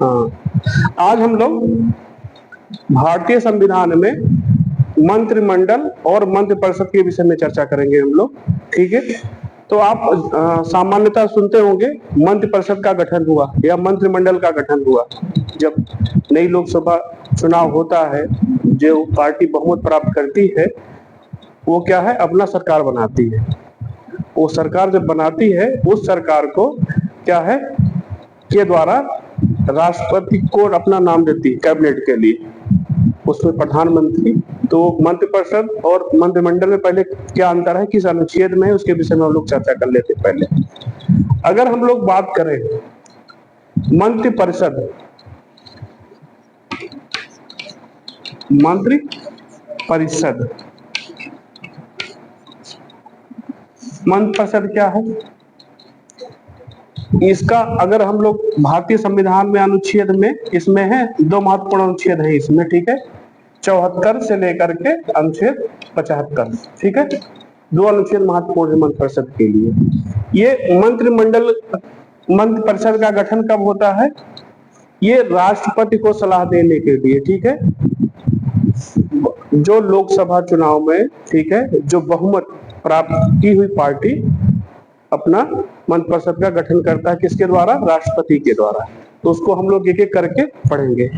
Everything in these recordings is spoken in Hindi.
हाँ, आज हम लोग भारतीय संविधान में मंत्रिमंडल और मंत्रिपरिषद के विषय में चर्चा करेंगे हम लोग। ठीक है, तो आप सामान्यतः सुनते होंगे मंत्रिपरिषद का गठन हुआ या मंत्रिमंडल का गठन हुआ जब नई लोकसभा चुनाव होता है। जो पार्टी बहुमत प्राप्त करती है वो क्या है, अपना सरकार बनाती है। वो सरकार जब बनाती है उस सरकार को क्या है के द्वारा राष्ट्रपति को अपना नाम देती है कैबिनेट के लिए, उसमें प्रधानमंत्री। तो मंत्रिपरिषद और मंत्रिमंडल में पहले क्या अंतर है, किस अनुच्छेद में है, उसके विषय में हम लोग चर्चा कर लेते हैं पहले। अगर हम लोग बात करें मंत्रिपरिषद, मंत्रिपरिषद मंत्रिपरिषद क्या है, इसका अगर हम लोग भारतीय संविधान में अनुच्छेद में इसमें है दो महत्वपूर्ण अनुच्छेद है इसमें। ठीक है, 74 से लेकर के अनुच्छेद 75। ठीक है, दो अनुच्छेद महत्वपूर्ण है मंत्रिपरिषद के लिए। ये मंत्रिपरिषद का गठन कब होता है, ये राष्ट्रपति को सलाह देने के लिए। ठीक है, जो लोकसभा चुनाव में, ठीक है, जो बहुमत प्राप्त की हुई पार्टी अपना मंत्रिपरिषद का गठन करता है, किसके द्वारा, राष्ट्रपति के द्वारा। तो उसको हम लोग एक एक करके पढ़ेंगे।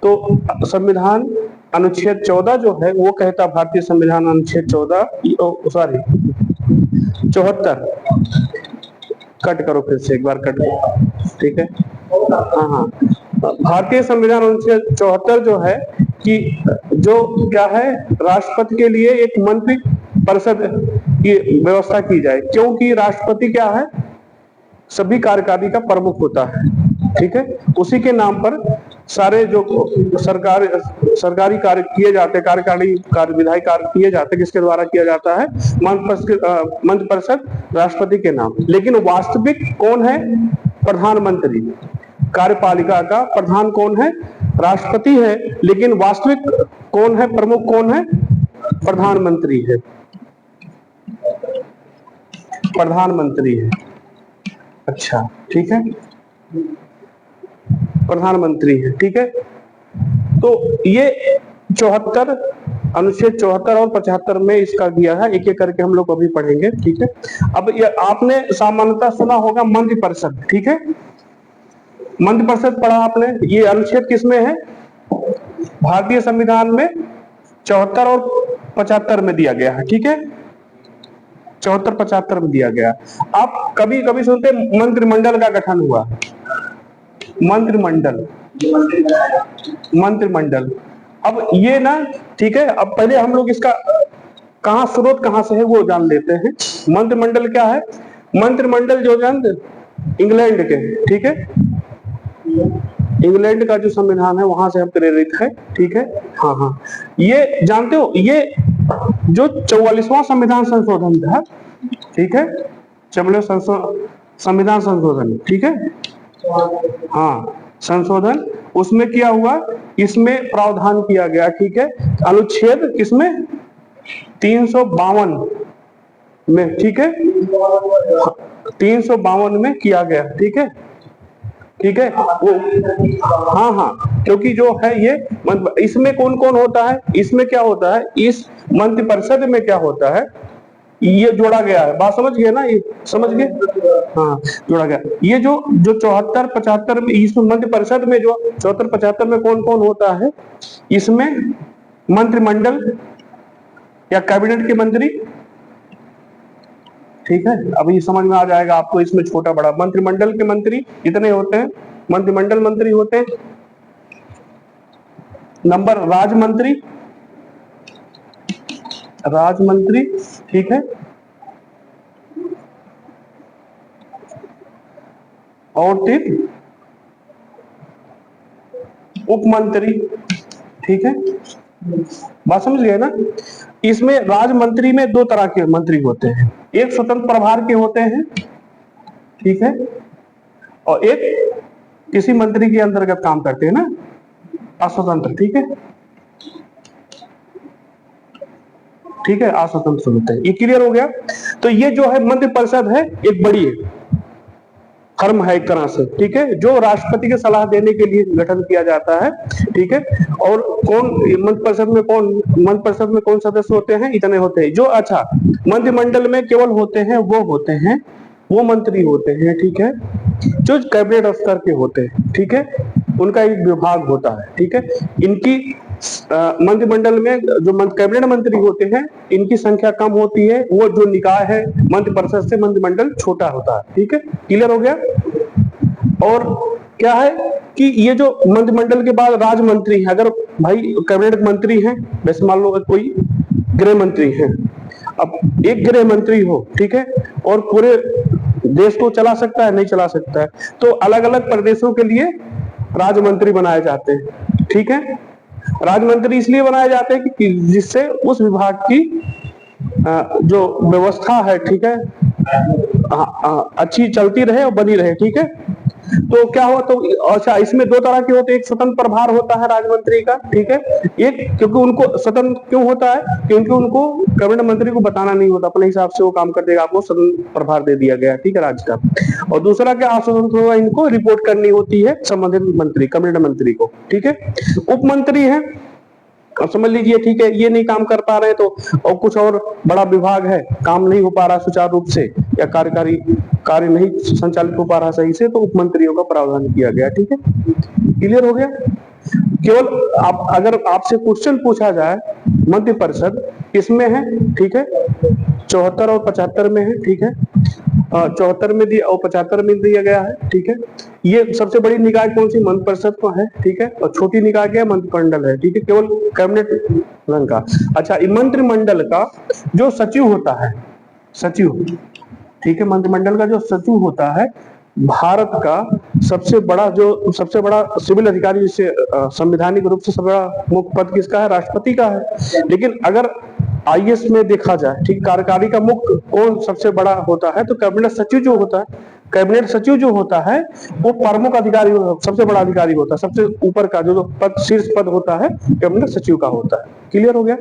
तो संविधान अनुच्छेद 14 जो है वो कहता, भारतीय संविधान अनुच्छेद 74 कट करो, फिर से एक बार कट करो। ठीक है, हाँ हाँ, भारतीय संविधान अनुच्छेद 74 जो है कि जो क्या है, राष्ट्रपति के लिए एक मंत्री परिषद की व्यवस्था की जाए, क्योंकि राष्ट्रपति क्या है, सभी कार्यकारी का प्रमुख होता है। ठीक है, उसी के नाम पर सारे जो सरकारी कार्य किए जाते हैं, कार्यकारी कार्य, विधायी कार्य किए जाते हैं, किसके द्वारा किया जाता है, मंत्रिपरिषद, राष्ट्रपति के नाम। लेकिन वास्तविक कौन है, प्रधानमंत्री। कार्यपालिका का प्रधान कौन है, राष्ट्रपति है, लेकिन वास्तविक कौन है, प्रमुख कौन है, प्रधानमंत्री है, प्रधानमंत्री है। अच्छा, ठीक है, प्रधानमंत्री है। ठीक है, तो ये 74 अनुच्छेद 74 और 75 में इसका दिया है, एक एक करके हम लोग अभी पढ़ेंगे। ठीक है, अब ये आपने सामान्यतः सुना होगा मंत्रिपरिषद। ठीक है, मंत्रिपरिषद पढ़ा आपने, ये अनुच्छेद किसमें है, भारतीय संविधान में 74 और 75 में दिया गया है। ठीक है, 74-75 में दिया गया। आप कभी कभी सुनते मंत्रिमंडल का गठन हुआ, मंत्रिमंडल, मंत्रिमंडल। अब ये ना, ठीक है, अब पहले हम लोग इसका कहाँ स्रोत कहाँ से है वो जान लेते हैं। मंत्रिमंडल क्या है, मंत्रिमंडल जो जान इंग्लैंड के, ठीक है, इंग्लैंड का जो संविधान है वहां से हम प्रेरित है। ठीक है, हाँ हाँ, ये जानते हो, ये जो 44वां संविधान संशोधन था, ठीक है, 44वां संविधान संशोधन, ठीक है, हाँ, संशोधन, उसमें क्या हुआ, इसमें प्रावधान किया गया। ठीक है, अनुच्छेद किसमें, 352 में। ठीक है, 352 में किया गया। ठीक है, ठीक है, वो, हाँ हाँ, क्योंकि जो है ये इसमें कौन कौन होता है, इसमें क्या होता है, इस मंत्रिपरिषद में क्या होता है, ये जोड़ा गया है। बात समझ गए ना, ये समझ गए, हाँ, जोड़ा गया। ये जो 74-75 में, इसमें मंत्रिपरिषद में जो 74-75 में कौन कौन होता है, इसमें मंत्रिमंडल या कैबिनेट के मंत्री। ठीक है, अभी समझ में आ जाएगा आपको, इसमें छोटा बड़ा मंत्रिमंडल के मंत्री कितने होते हैं, मंत्रिमंडल मंत्री होते हैं। नंबर, राजमंत्री, राजमंत्री, ठीक है, और फिर उपमंत्री। ठीक है, बात समझ गए ना। इसमें राजमंत्री में दो तरह के मंत्री होते हैं, एक स्वतंत्र प्रभार के होते हैं, ठीक है, और एक किसी मंत्री के अंतर्गत काम करते हैं ना, अस्वतंत्र। ठीक है, ठीक है, अस्वतंत्र होते हैं। ये क्लियर हो गया। तो ये जो है मंत्रिपरिषद है, एक बड़ी है, फर्म है एक तरह से, ठीक है, जो राष्ट्रपति की सलाह देने के लिए गठन किया जाता है, ठीक है। और कौन मंत्रिपरिषद में कौन सदस्य होते हैं? इतने होते हैं। जो अच्छा मंत्रिमंडल में केवल होते हैं वो मंत्री होते हैं, ठीक है, जो कैबिनेट स्तर के होते हैं, ठीक है, उनका एक विभाग होता है, ठीक है। इनकी मंत्रिमंडल में जो कैबिनेट मंत्री होते हैं इनकी संख्या कम होती है। वो जो निकाय है मंत्रिपरिषद से मंत्रिमंडल छोटा होता है, ठीक है, क्लियर हो गया। और क्या है कि ये जो मंत्रिमंडल के बाद राज्य मंत्री है, अगर भाई कैबिनेट मंत्री हैं, वैसे मान लो कोई गृह मंत्री है, अब एक गृह मंत्री हो, ठीक है, और पूरे देश को चला सकता है? नहीं चला सकता है। तो अलग अलग प्रदेशों के लिए राज्य मंत्री बनाए जाते हैं, ठीक है। राज्य मंत्री इसलिए बनाए जाते हैं कि जिससे उस विभाग की जो व्यवस्था है, ठीक है, अच्छी चलती रहे और बनी रहे, ठीक है। तो क्या हुआ, तो अच्छा इसमें दो तरह के होते हैं, एक स्वतंत्र प्रभार होता है राज्य का, ठीक है। एक क्योंकि उनको स्वतंत्र क्यों होता है? क्योंकि उनको कैबिनेट मंत्री को बताना नहीं होता, अपने हिसाब से वो काम कर देगा, आपको स्वतंत्र प्रभार दे दिया गया, ठीक है, राज्य का। और दूसरा क्या अस्वतंत्र होगा, इनको रिपोर्ट करनी होती है संबंधित मंत्री, कैबिनेट मंत्री को, ठीक है। उप मंत्री है, अब समझ लीजिए, ठीक है, ये नहीं काम कर पा रहे तो, और कुछ और बड़ा विभाग है, काम नहीं हो पा रहा सुचारू रूप से, या कार्यकारी कार्य नहीं संचालित हो पा रहा सही से, तो उप मंत्रियों का प्रावधान किया गया, ठीक है, क्लियर हो गया। केवल आप अगर आपसे क्वेश्चन पूछा जाए मंत्रिपरिषद किसमें है, ठीक है, 74 और 75 में है, ठीक है, 74 में दिया और 75 में दिया गया है, ठीक है। ये सबसे बड़ी निकाय कौन सी? मंत्रिपरिषद को है, ठीक है, और छोटी निकाय क्या है? मंत्रिमंडल है, ठीक है, केवल कैबिनेट रंग का। अच्छा, मंत्रिमंडल का जो सचिव होता है, सचिव, ठीक है, मंत्रिमंडल का जो सचिव होता है, भारत का सबसे बड़ा सिविल अधिकारी, जिससे संवैधानिक रूप से सबसे बड़ा मुख्य पद किसका है? राष्ट्रपति का है। लेकिन अगर आईएएस में देखा जाए, ठीक, कार्यकारी का मुख्य कौन सबसे बड़ा होता है? तो कैबिनेट सचिव जो होता है, कैबिनेट सचिव जो होता है वो प्रमुख अधिकारी, सबसे बड़ा अधिकारी होता है, सबसे ऊपर का जो पद, शीर्ष पद होता है कैबिनेट सचिव का होता है, क्लियर हो गया।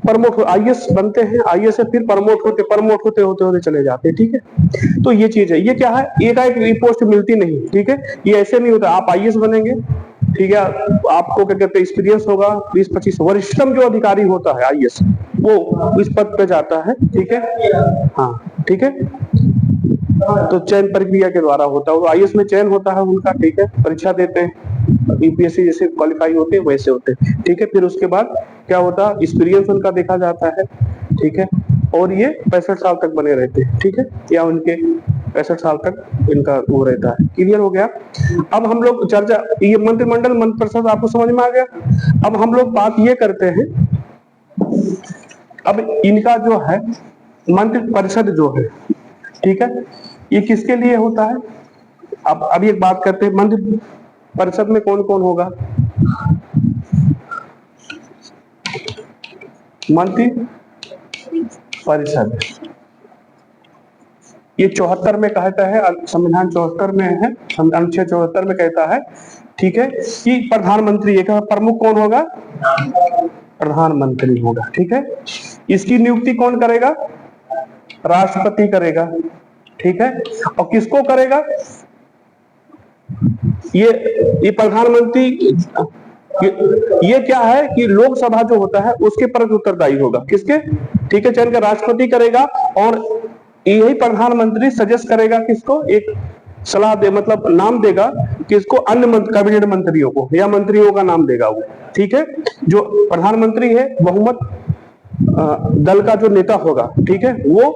प्रमोट आईएएस बनते हैं, आईएएस से फिर प्रमोट होते चले जाते हैं, ठीक है। तो ये चीज है, ये क्या है, एक पोस्ट मिलती नहीं, ठीक है, ये ऐसे नहीं होता आप आईएएस बनेंगे, ठीक है, आपको क्या कहते हैं एक्सपीरियंस होगा 20-25, वरिष्ठतम जो अधिकारी होता है आईएएस वो इस पद पे जाता है, ठीक है, हाँ, ठीक है। तो चयन प्रक्रिया के द्वारा होता है, आईएएस में चयन होता है उनका, ठीक है, परीक्षा देते हैं, यूपीएससी जैसे क्वालिफाई होते हैं वैसे होते हैं, ठीक है। फिर उसके बाद क्या होता है, एक्सपीरियंस उनका देखा जाता है, ठीक है, और ये 65 साल तक बने रहते हैं, ठीक है, या उनके 65 साल तक इनका वो रहता है, क्लियर हो गया। अब हम लोग चर्चा, ये मंत्रिमंडल मंत्रिपरिषद आपको समझ में आ गया। अब हम लोग बात ये करते हैं, अब इनका जो है मंत्रिपरिषद जो है, ठीक है, ये किसके लिए होता है? अब अभी एक बात करते हैं, मंत्रिपरिषद में कौन कौन होगा? मंत्री परिषद ये 74 में कहता है, संविधान 74 में है, अनुच्छेद 74 में कहता है, ठीक है, कि प्रधानमंत्री, एक प्रमुख कौन होगा? प्रधानमंत्री होगा, ठीक है। इसकी नियुक्ति कौन करेगा? राष्ट्रपति करेगा, ठीक है। और किसको करेगा? ये प्रधानमंत्री, ये क्या है कि लोकसभा जो होता है उसके प्रति उत्तरदायी होगा, किसके? ठीक है, चयन का राष्ट्रपति करेगा, और यही प्रधानमंत्री सजेस्ट करेगा किसको? एक सलाह दे, मतलब नाम देगा किसको? अन्य कैबिनेट मंत्रियों को, या मंत्रियों का नाम देगा वो, ठीक है। जो प्रधानमंत्री है बहुमत दल का जो नेता होगा, ठीक है, वो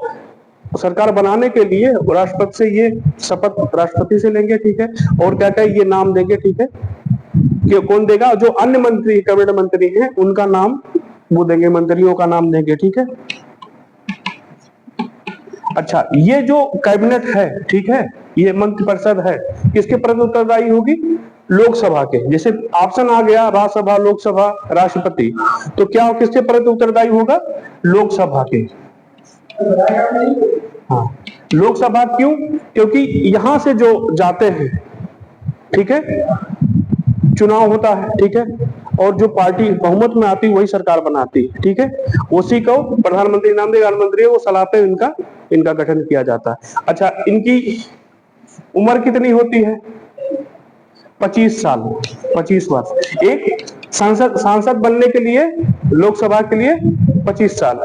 सरकार बनाने के लिए राष्ट्रपति से ये शपथ राष्ट्रपति से लेंगे, ठीक है, और क्या क्या ये नाम देंगे, ठीक है, कि कौन देगा? जो अन्य मंत्री, कैबिनेट मंत्री हैं उनका नाम वो देंगे, मंत्रियों का नाम देंगे, ठीक है। अच्छा, ये जो कैबिनेट है, ठीक है, ये मंत्रिपरिषद है, किसके प्रति उत्तरदायी होगी? लोकसभा के। जैसे ऑप्शन आ गया राज्यसभा, लोकसभा, राष्ट्रपति, तो क्या किसके प्रति उत्तरदायी होगा? लोकसभा के। हाँ, लोकसभा क्यों? क्योंकि यहां से जो जाते हैं, ठीक है, चुनाव होता है, ठीक है, और जो पार्टी बहुमत में आती है वही सरकार बनाती है, ठीक है, उसी को प्रधानमंत्री नाम देगा, मंत्री वो सलाह पे इनका इनका गठन किया जाता है। अच्छा, इनकी उम्र कितनी होती है? 25 साल, 25 वर्ष। एक सांसद बनने के लिए, लोकसभा के लिए 25 साल,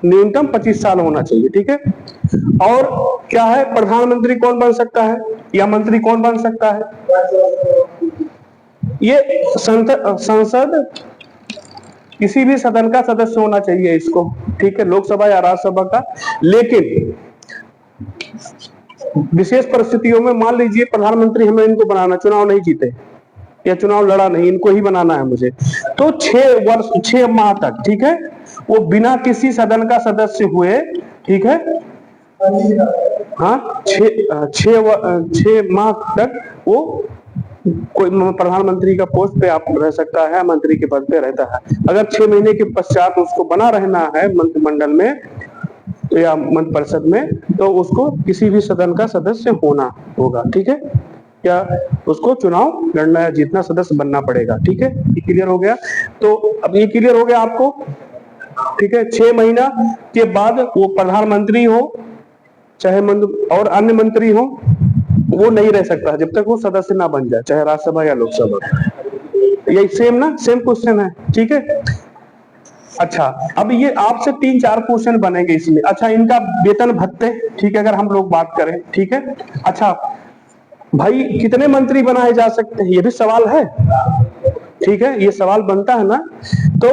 न्यूनतम 25 साल होना चाहिए, ठीक है। और क्या है, प्रधानमंत्री कौन बन सकता है या मंत्री कौन बन सकता है? ये संसद किसी भी सदन का सदस्य होना चाहिए इसको, ठीक है, लोकसभा या राज्यसभा का। लेकिन विशेष परिस्थितियों में मान लीजिए प्रधानमंत्री हमें इनको बनाना, चुनाव नहीं जीते या चुनाव लड़ा नहीं, इनको ही बनाना है मुझे, तो 6 माह तक, ठीक है, वो बिना किसी सदन का सदस्य हुए, ठीक है, हाँ, 6 माह तक वो कोई प्रधानमंत्री का पोस्ट पे आप रह सकता है, मंत्री के पद पे रहता है। अगर 6 महीने के पश्चात उसको बना रहना है मंत्रिमंडल में या मंत्रिपरिषद में, तो उसको किसी भी सदन का सदस्य होना होगा, ठीक है, या उसको चुनाव लड़ना या जीतना, सदस्य बनना पड़ेगा, ठीक है। ये क्लियर हो गया? तो अब ये क्लियर हो गया आपको, ठीक है। 6 महीना के बाद वो प्रधानमंत्री हो चाहे और अन्य मंत्री हो, वो नहीं रह सकता जब तक वो सदस्य ना बन जाए, चाहे राज्यसभा या लोकसभा। यही सेम ना, सेम क्वेश्चन है, ठीक है। अच्छा, अब ये आपसे 3-4 क्वेश्चन बनेंगे इसमें। अच्छा, इनका वेतन भत्ते, ठीक है, अगर हम लोग बात करें, ठीक है। अच्छा भाई, कितने मंत्री बनाए जा सकते हैं, ये भी सवाल है, ठीक है, ये सवाल बनता है ना। तो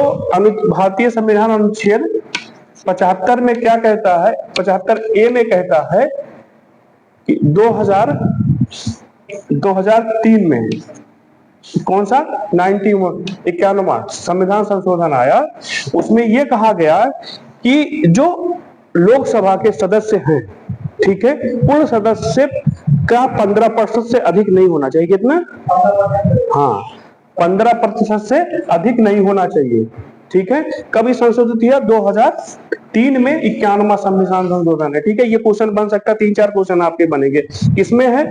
भारतीय संविधान अनुच्छेद 75 में क्या कहता है, 75A में कहता है कि 2003 में कौन सा 91वां संविधान संशोधन आया, उसमें यह कहा गया कि जो लोकसभा के सदस्य हैं, ठीक है, कुल सदस्य का 15% से अधिक नहीं होना चाहिए। कितना? हाँ, 15% से अधिक नहीं होना चाहिए, ठीक है। कभी संशोधित किया? 2003 में 91वां संविधान संशोधन है, ठीक है। ये क्वेश्चन बन सकता है, 3-4 क्वेश्चन आपके बनेंगे। इसमें है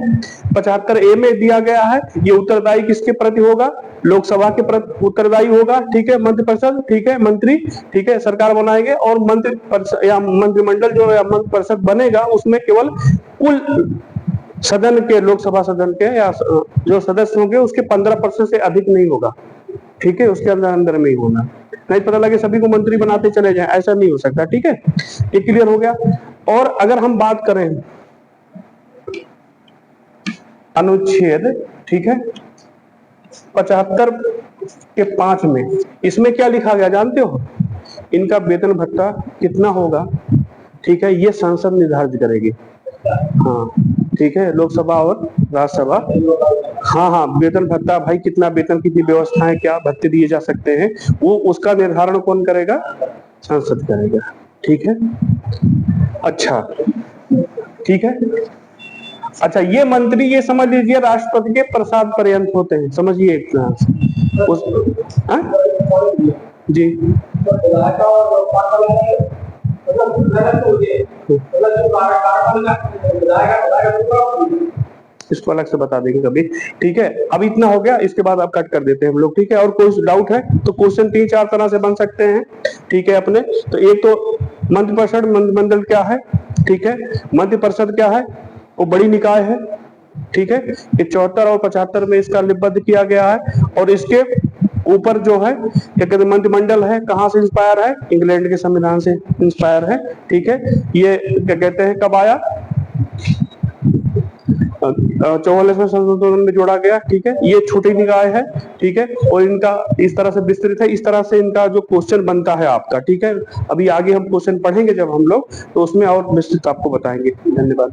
75A में दिया गया है, ये उत्तरदायी किसके प्रति होगा? लोकसभा के प्रति उत्तरदायी होगा, ठीक है, मंत्रिपरिषद, ठीक है, मंत्री, ठीक है, सरकार बनाएंगे, और मंत्रिपरिषद या मंत्रिमंडल जो या मंत्रिपरिषद बनेगा, उसमें केवल कुल सदन के, लोकसभा सदन के या जो सदस्य होंगे उसके 15% से अधिक नहीं होगा, ठीक है, उसके अंदर में ही होना। नहीं पता लगे सभी को मंत्री बनाते चले जाएं, ऐसा नहीं हो सकता, ठीक है। ये क्लियर हो गया। और अगर हम बात करें अनुच्छेद, ठीक है, 75 में, इसमें क्या लिखा गया जानते हो? इनका वेतन भत्ता कितना होगा, ठीक है, ये संसद निर्धारित करेगी। हाँ, ठीक है, लोकसभा और राज्यसभा, हाँ, वेतन भत्ता भाई, कितना वेतन, कितनी व्यवस्थाएं, क्या भत्ते दिए जा सकते हैं, वो उसका निर्धारण कौन करेगा? संसद करेगा, ठीक है। अच्छा, ठीक है। अच्छा, ये मंत्री, ये समझ लीजिए राष्ट्रपति के प्रसाद पर्यंत होते हैं, समझिए एक तरह से उस, जी, इसको अलग से बता देंगे कभी, ठीक है। अब इतना हो गया, इसके बाद अब कट कर देते हैं हम लोग, ठीक है। और कोई डाउट है तो क्वेश्चन 3-4 तरह से बन सकते हैं, ठीक है अपने। तो एक तो मंत्रिपरिषद, मंत्रिमंडल क्या है, ठीक है, मंत्रिपरिषद क्या है, वो बड़ी निकाय है, ठीक है। ये 74 और 75 में इसका लिपिबद्ध किया गया है। और इसके ऊपर जो है क्या कहते हैं, मंत्रिमंडल है, कहाँ से इंस्पायर है? इंग्लैंड के संविधान से इंस्पायर है, ठीक है। ये क्या कहते हैं, कब आया? 44वें संशोधन में जोड़ा गया, ठीक है। ये छोटी निकाय है, ठीक है, और इनका इस तरह से विस्तृत है, इस तरह से इनका जो क्वेश्चन बनता है आपका, ठीक है। अभी आगे हम क्वेश्चन पढ़ेंगे जब हम लोग, तो उसमें और विस्तृत आपको बताएंगे। धन्यवाद।